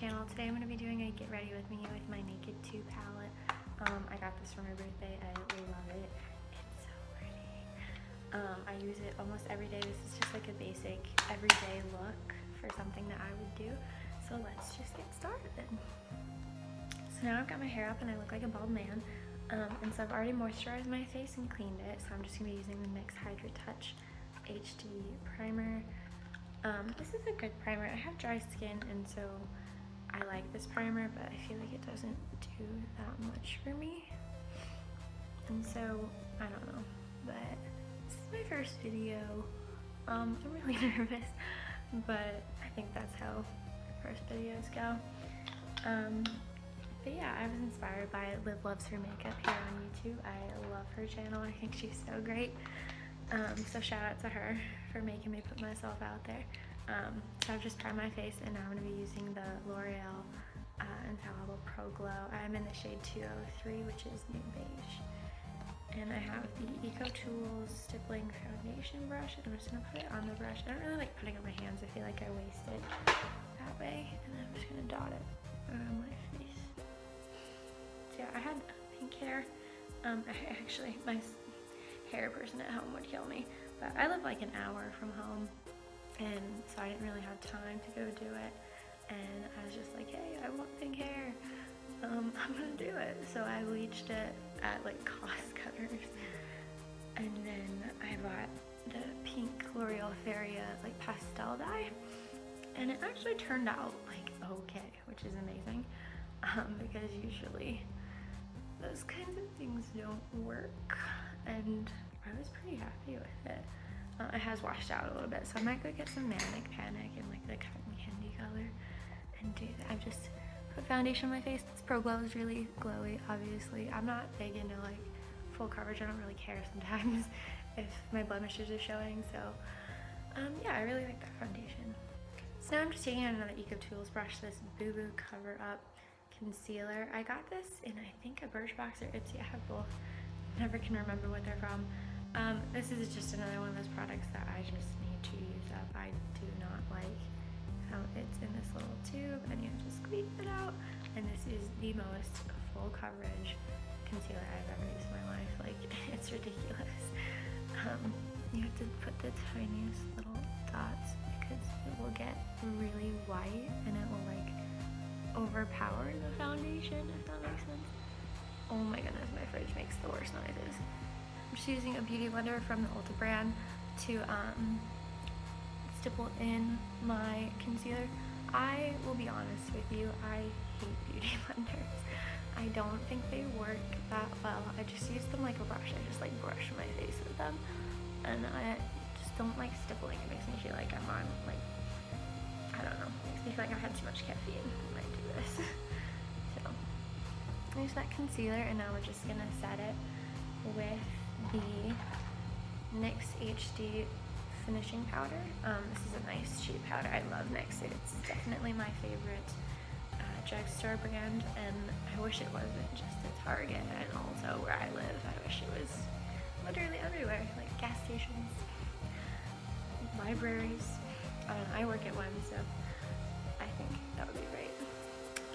channel. Today I'm going to be doing a get ready with me with my Naked 2 palette. I got this for my birthday. I love it. It's so pretty. I use it almost every day. This is just like a basic everyday look for something that I would do. So let's just get started. So now I've got my hair up and I look like a bald man. And so I've already moisturized my face and cleaned it. So I'm just going to be using the NYX Hydra Touch HD primer. This is a good primer. I have dry skin and so I like this primer, but I feel like it doesn't do that much for me. And so, I don't know, but this is my first video. I'm really nervous, but I think that's how first videos go. But yeah, I was inspired by Liv Loves Her Makeup here on YouTube. I love her channel. I think she's so great. So shout out to her for making me put myself out there. So I've just primed my face and now I'm going to be using the L'Oreal Infallible Pro Glow. I'm in the shade 203, which is nude beige. And I have the Eco Tools Stippling Foundation brush and I'm just going to put it on the brush. I don't really like putting it on my hands. I feel like I waste it that way. And then I'm just going to dot it around my face. So yeah, I had pink hair. My hair person at home would kill me, but I live like an hour from home and so I didn't really have time to go do it, and I was just like, hey, I want pink hair, I'm gonna do it. So I bleached it at like Cost Cutters, and then I bought the pink L'Oreal Feria like pastel dye, and it actually turned out like okay, which is amazing, because usually those kinds of things don't work, and I was pretty happy with it. It has washed out a little bit, so I might go get some Manic Panic in like the cotton candy color and do that. I've just put foundation on my face. This Pro Glow is really glowy, obviously. I'm not big into like full coverage. I don't really care sometimes if my blemishes are showing, so yeah, I really like that foundation. So now I'm just taking out another Eco Tools brush, this Boo Boo Cover Up Concealer. I got this in, I think, a Birchbox or Ipsy. I have both. Never can remember what they're from. This is just another one of those products that I just need to use up. I do not like how it's in this little tube and you have to squeeze it out. And this is the most full coverage concealer I've ever used in my life. Like, it's ridiculous. You have to put the tiniest little dots because it will get really white and it will like overpower the foundation, if that makes sense. Oh my goodness, my fridge makes the worst noises. I'm just using a beauty blender from the Ulta brand to stipple in my concealer. I will be honest with you, I hate beauty blenders. I don't think they work that well. I just use them like a brush. I just like brush my face with them. And I just don't like stippling. It makes me feel like I'm on like, I don't know, it makes me feel like I've had too much caffeine when I do this. So there's that concealer, and now we're just gonna set it with the NYX HD finishing powder. This is a nice cheap powder. I love NYX. It's definitely my favorite drugstore brand, and I wish it wasn't just at Target and also where I live. I wish it was literally everywhere, like gas stations, libraries. I don't know, I work at one, so I think that would be great.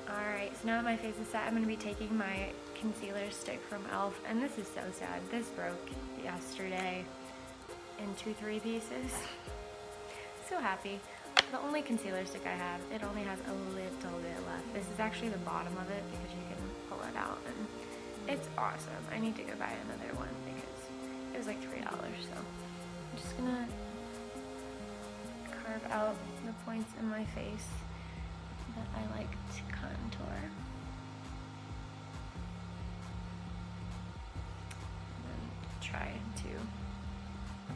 Alright, so now that my face is set, I'm going to be taking my concealer stick from e.l.f. And this is so sad. This broke yesterday in 2-3 pieces. So happy. The only concealer stick I have, it only has a little bit left. This is actually the bottom of it because you can pull it out and it's awesome. I need to go buy another one because it was like $3, so I'm just going to carve out the points in my face that I like to contour. And then try to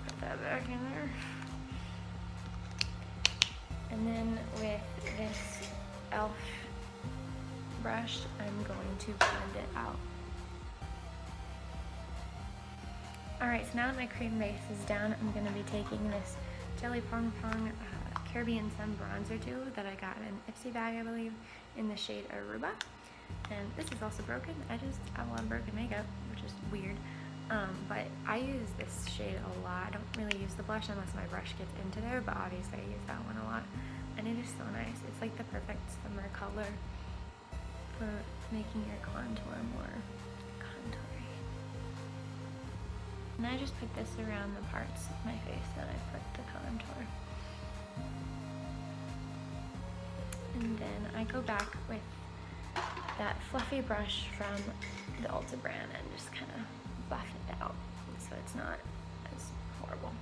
put that back in there. And then with this e.l.f. brush, I'm going to blend it out. Alright, so now that my cream base is down, I'm going to be taking this Jelly Pong Pong Caribbean Sun bronzer duo that I got in an Ipsy bag, I believe, in the shade Aruba. And this is also broken. I have a lot of broken makeup, which is weird. But I use this shade a lot. I don't really use the blush unless my brush gets into there, but obviously I use that one a lot. and it is so nice. It's like the perfect summer color for making your contour more contoury. And I just put this around the parts of my face that I put the contour. And then I go back with that fluffy brush from the Ulta brand and just kind of buff it out so it's not as horrible.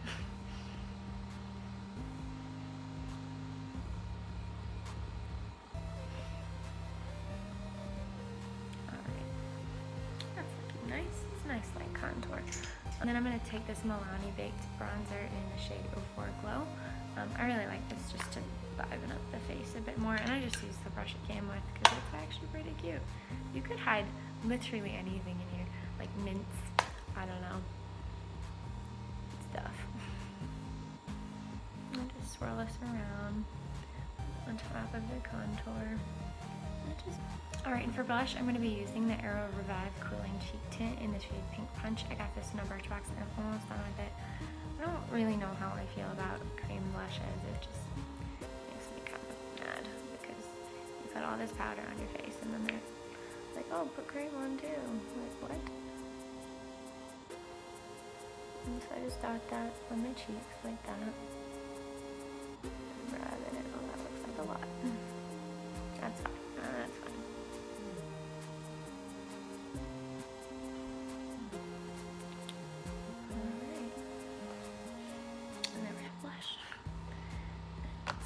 Alright, that's looking nice. It's a nice light contour. And then I'm going to take this Milani Baked bronzer in the shade 04 Glow. I really like this just to liven up the face a bit more, and I just used the brush it came with because it's actually pretty cute. You could hide literally anything in here, like mints, I don't know, stuff. And just swirl this around on top of the contour. Alright, and for blush, I'm going to be using the Aero Revive Cooling Cheek Tint in the shade Pink Punch. I got this in a Birchbox and I'm almost done with it. I don't really know how I feel about cream blushes. It just makes me kind of mad because you put all this powder on your face and then they're like, oh, put cream on too. I'm like, what? And so I just dot that on my cheeks like that. And rub it in. Oh, that looks like a lot. That's fine. That's fine.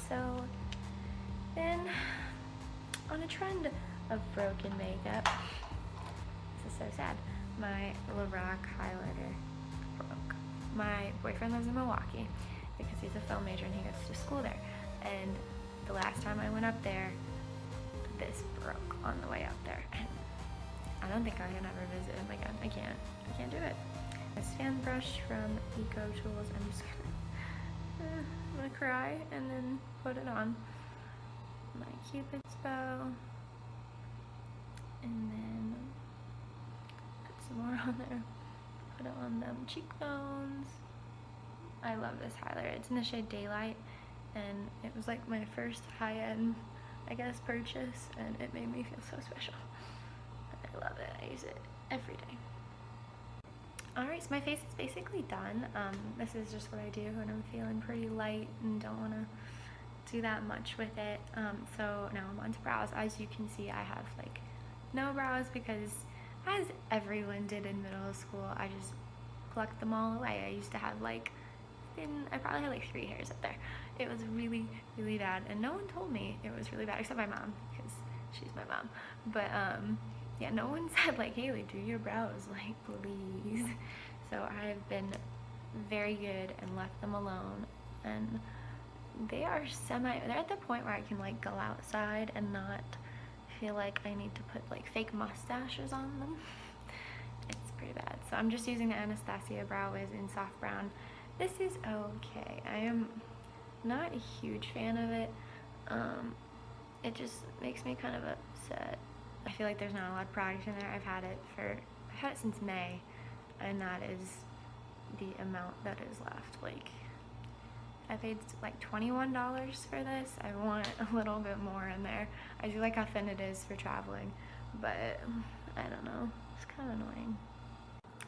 So then, on a trend of broken makeup, this is so sad, my Lorac highlighter broke. My boyfriend lives in Milwaukee because he's a film major and he goes to school there. And the last time I went up there, this broke on the way up there. And I don't think I can ever visit him again. I can't do it. A stand brush from Eco Tools. I'm just gonna cry and then put it on my Cupid's bow, and then put some more on there, put it on them cheekbones. I love this highlighter. It's in the shade Daylight, and it was like my first high-end, I guess, purchase, and it made me feel so special. I love it. I use it every day. Alright, so my face is basically done. This is just what I do when I'm feeling pretty light and don't want to do that much with it. So now I'm on to brows. As you can see, I have like no brows because, as everyone did in middle school, I just plucked them all away. I used to have like I probably had like 3 hairs up there. It was really, really bad, and no one told me it was really bad except my mom because she's my mom. But yeah, no one said like, Haley, do your brows, like, please. So I've been very good and left them alone, and they're at the point where I can like go outside and not feel like I need to put like fake mustaches on them. It's pretty bad. So I'm just using the Anastasia Brow Wiz in soft brown. This is okay. I am not a huge fan of it. It just makes me kind of upset. I feel like there's not a lot of product in there. I've had it since May, and that is the amount that is left. Like, I paid like $21 for this. I want a little bit more in there. I do like how thin it is for traveling, but I don't know. It's kind of annoying.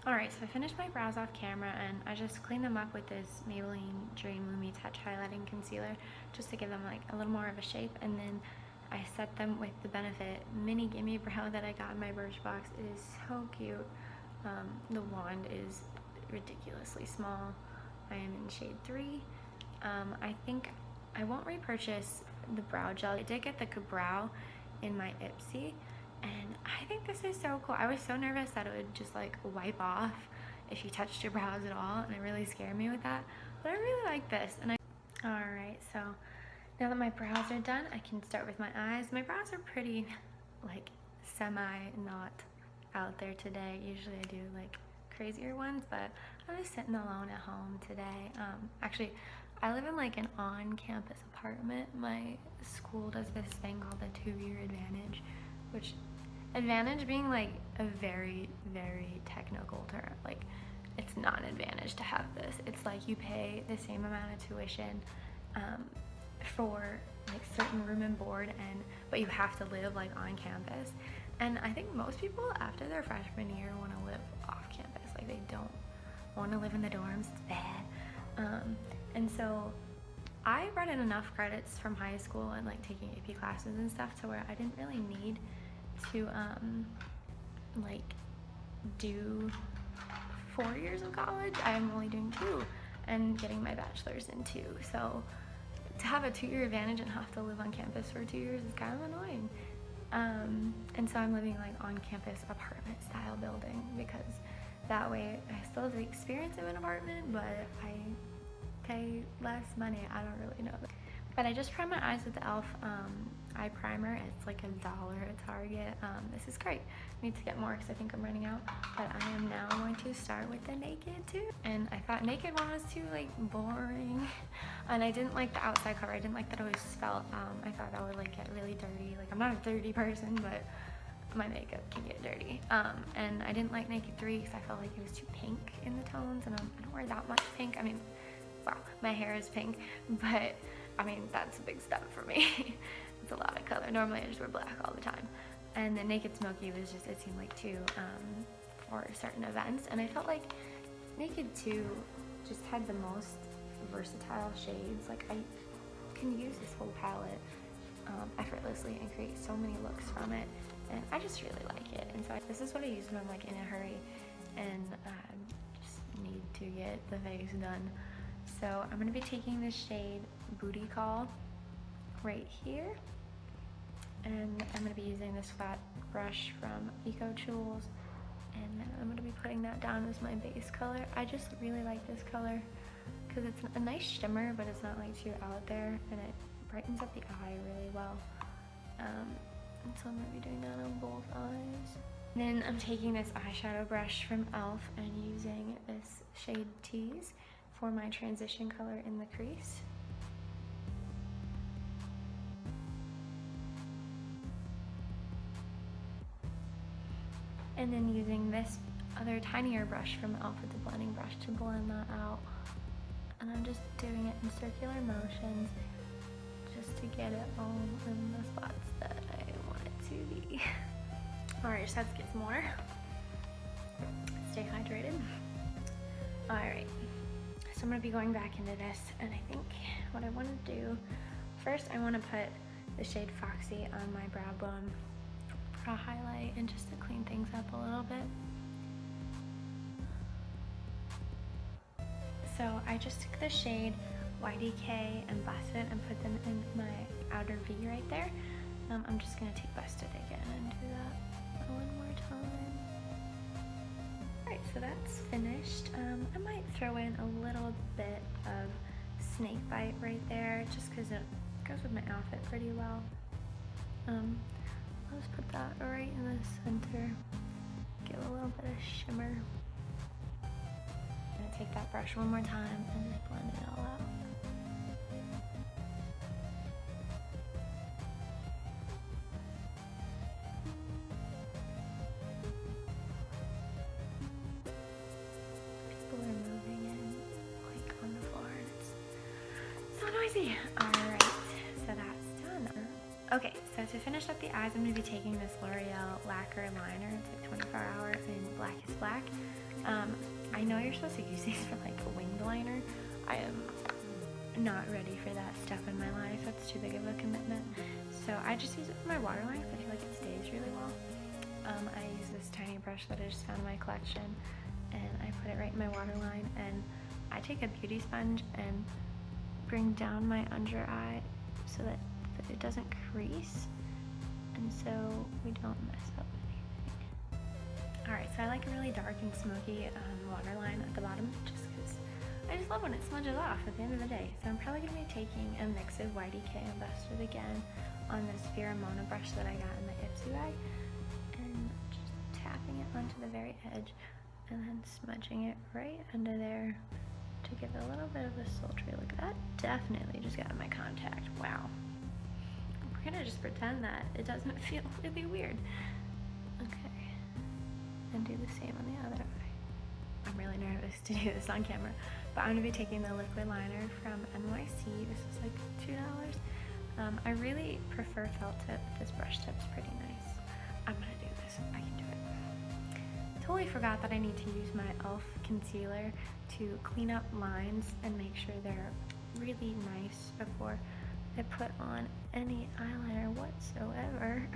Alright, so I finished my brows off camera, and I just cleaned them up with this Maybelline Dream Lumi Touch Highlighting Concealer just to give them like a little more of a shape, and then I set them with the Benefit Mini Gimme Brow that I got in my Birchbox. It is so cute. The wand is ridiculously small. I am in shade 3. I think I won't repurchase the brow gel. I did get the Ka-Brow in my Ipsy, and I think this is so cool. I was so nervous that it would just like wipe off if you touched your brows at all, and it really scared me with that. But I really like this. And alright, so now that my brows are done, I can start with my eyes. My brows are pretty like not out there today. Usually I do like crazier ones, but I'm just sitting alone at home today. Actually, I live in like an on-campus apartment. My school does this thing called the 2-year advantage, which advantage being like a very, very technical term. Like, it's not an advantage to have this. It's like you pay the same amount of tuition for like certain room and board, but you have to live like on campus. And I think most people after their freshman year want to live off campus. Like they don't want to live in the dorms. It's bad. And so I brought in enough credits from high school and like taking AP classes and stuff to where I didn't really need to like do 4 years of college. I'm only doing 2 and getting my bachelor's in 2. So to have a 2-year advantage and have to live on campus for 2 years is kind of annoying. And so I'm living like on campus apartment style building, because that way I still have the experience of an apartment, but I pay less money. I don't really know. But I just primed my eyes with the e.l.f. eye primer. It's like $1 at Target. This is great. I need to get more because I think I'm running out. But I am now going to start with the Naked too. And I thought Naked one was too like boring. And I didn't like the outside cover. I didn't like that it always felt, I thought that would like get really dirty. Like I'm not a dirty person, but my makeup can get dirty. And I didn't like Naked 3 because I felt like it was too pink in the tones, and I don't wear that much pink. I mean, wow, my hair is pink, but I mean, that's a big step for me. It's a lot of color. Normally I just wear black all the time. And the Naked Smoky was just, it seemed like too, for certain events. And I felt like Naked 2 just had the most versatile shades. Like I can use this whole palette effortlessly and create so many looks from it. And I just really like it. And so this is what I use when I'm like in a hurry and just need to get the face done. So I'm going to be taking this shade Booty Call right here. And I'm going to be using this flat brush from Eco Tools. And I'm going to be putting that down as my base color. I just really like this color because it's a nice shimmer, but it's not like too out there. And it brightens up the eye really well. And so I'm going to be doing that on both eyes. Then I'm taking this eyeshadow brush from e.l.f. and using this shade Tease for my transition color in the crease. And then using this other tinier brush from e.l.f. with the blending brush to blend that out. And I'm just doing it in circular motions just to get it all in the spots that I want it to be. Alright, just have to get some water. Stay hydrated. Alright, so I'm going to be going back into this, and I think what I want to do, first I want to put the shade Foxy on my brow bone for a highlight and just to clean things up a little bit. So I just took the shade YDK and Busted and put them in my outer V right there. I'm just going to take Busted again and do that one more time. Alright, so that's finished. I might throw in a little bit of Snakebite right there just because it goes with my outfit pretty well. I'll just put that right in the center, give a little bit of shimmer. I'm going to take that brush one more time and just blend it all out. People are moving in like on the floor and it's so noisy. Alright, so that's done. Okay, so to finish up the eyes, I'm going to be taking this L'Oreal Lacquer Liner. It's like 24 Hour in Black is Black. I know you're supposed to use these for like a winged liner. I am not ready for that stuff in my life. That's too big of a commitment. So I just use it for my waterline because I feel like it stays really well. I use this tiny brush that I just found in my collection and I put it right in my waterline, and I take a beauty sponge and bring down my under eye so that it doesn't crease and so we don't mess up anything. Alright, so I like a really dark and smoky waterline at the bottom just because I just love when it smudges off at the end of the day. So I'm probably going to be taking a mix of YDK and Busted again on this Pheromona brush that I got in the Ipsy bag and just tapping it onto the very edge and then smudging it right under there to give it a little bit of a sultry look. That definitely just got in my contact. Wow. We're gonna just pretend that it doesn't feel really weird. Okay. And do the same on the other eye. I'm really nervous to do this on camera but I'm gonna be taking the liquid liner from NYC. This is like $2. I really prefer felt tip. This brush tip's pretty nice. I'm gonna do this. I can do it. Totally forgot that I need to use my e.l.f. concealer to clean up lines and make sure they're really nice before I put on any eyeliner whatsoever.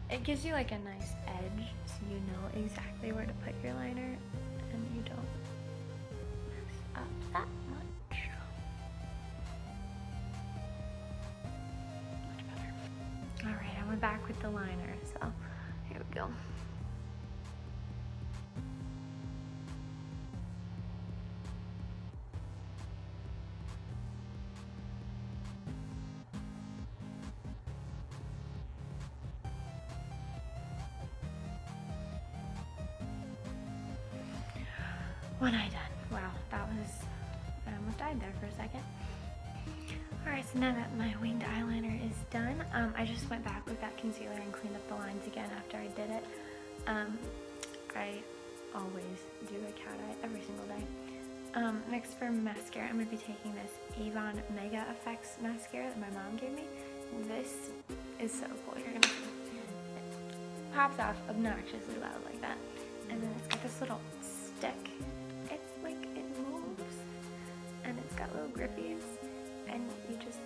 It gives you like a nice edge so you know exactly where to put your liner and you don't mess up that much. Much better. Alright, I went back with the liner, so here we go. One eye done. Wow, that was, I almost died there for a second. Alright, so now that my winged eyeliner is done, I just went back with that concealer and cleaned up the lines again after I did it. I always do a cat eye every single day. Next for mascara, I'm going to be taking this Avon Mega Effects mascara that my mom gave me. This is so cool. You're going to see. It pops off obnoxiously loud like that. And then it's got this little stick. It's like it moves. And it's got little grippies. And you just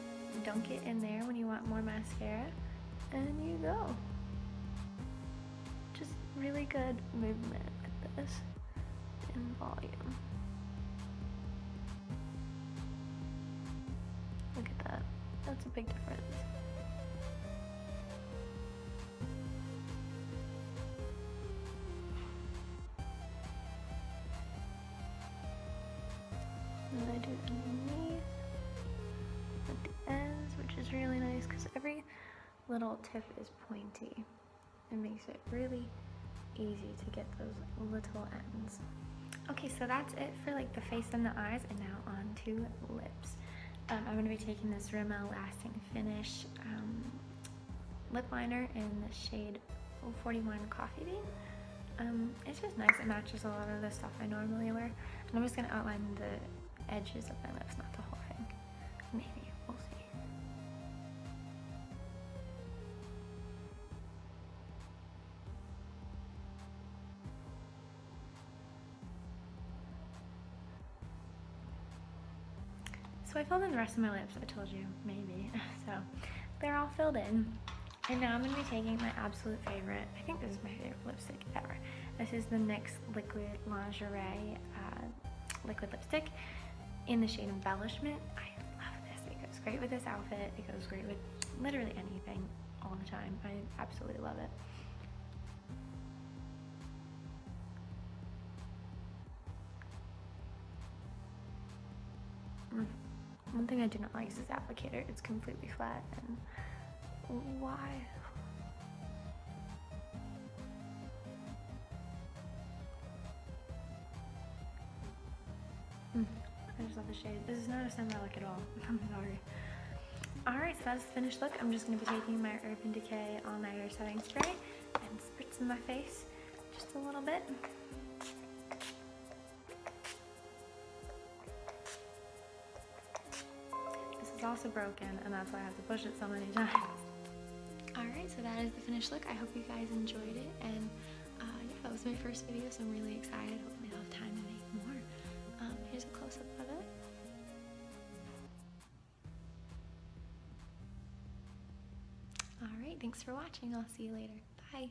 dunk it in there when you want more mascara. And you go. Just really good movement with this in volume. Look at that. That's a big difference. And I do it underneath at the ends, which is really nice because every little tip is pointy. It makes it really easy to get those little ends. Okay, so that's it for like the face and the eyes, and now on to lips. I'm going to be taking this Rimmel Lasting Finish lip liner in the shade 41 Coffee Bean. It's just nice. It matches a lot of the stuff I normally wear. And I'm just going to outline the edges of my lips, not the whole thing. Maybe. We'll see. So I filled in the rest of my lips, I told you, maybe. So they're all filled in. And now I'm going to be taking my absolute favorite, I think this is my favorite lipstick ever. This is the NYX Liquid Lingerie liquid lipstick in the shade Embellishment. I love this. It goes great with this outfit. It goes great with literally anything all the time. I absolutely love it. One thing I do not like is this applicator. It's completely flat, and why? I just love the shade. This is not a summer look at all. I'm sorry. Alright, so that's the finished look. I'm just going to be taking my Urban Decay All Nighter Setting Spray and spritzing my face just a little bit. This is also broken, and that's why I have to push it so many times. Alright, so that is the finished look. I hope you guys enjoyed it, and yeah, that was my first video, so I'm really excited. Hopefully I'll have time to make more. Here's a close-up of it. Alright, thanks for watching. I'll see you later. Bye.